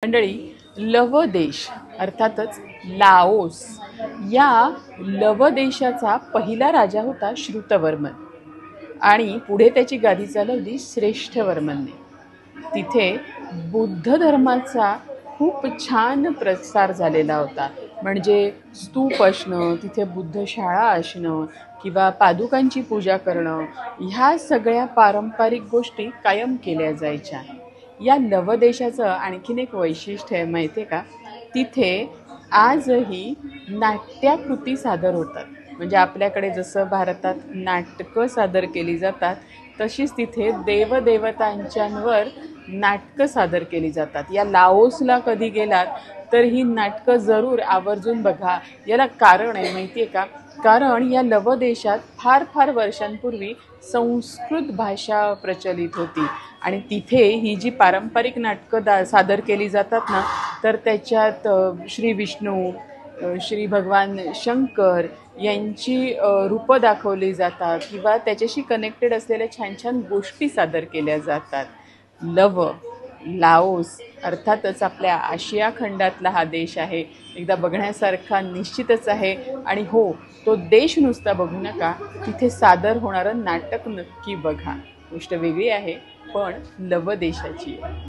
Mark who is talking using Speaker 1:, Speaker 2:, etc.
Speaker 1: मंडळी, लव देश अर्थातच लाओस या लव देशाचा पहिला राजा होता श्रुतवर्मन आणि पुढे त्याची गादी चालवली श्रेष्ठवर्मनने। तिथे बुद्ध धर्माचा खूप छान प्रसार झालेला होता। म्हणजे स्तूप असणं, तिथे बुद्ध शाळा असणं किंवा पादुकांची पूजा करणं, ह्या सगळ्या पारंपरिक गोष्टी कायम केल्या जायच्या। या लव देशाचं आणखीन एक वैशिष्ट्य आहे माहिती आहे का? तिथे आजही नाट्याकृती सादर होतात। म्हणजे आपल्याकडे जसं भारतात नाटकं सादर केली जातात, तशीच तिथे देवदेवतांच्यावर नाटकं सादर केली जातात। या लाओसला कधी गेलात तर ही नाटकं जरूर आवर्जून बघा। याला कारण आहे माहिती आहे का? कारण या लव देशात फार फार वर्षांपूर्वी संस्कृत भाषा प्रचलित होती आणि तिथे ही जी पारंपरिक नाटकं सादर केली जातात ना, तर त्याच्यात श्री विष्णू, श्री भगवान शंकर यांची रूपं दाखवली जातात किंवा त्याच्याशी कनेक्टेड असलेल्या छान छान गोष्टी सादर केल्या जातात। लाओस अर्थातच आपल्या आशिया खंडातला हा देश आहे। एकदा बघण्यासारखा निश्चितच आहे। आणि हो, तो देश नुसता बघू नका, तिथे सादर होणारं नाटक नक्की बघा। गोष्ट वेगळी आहे, पण लव देशाची आहे।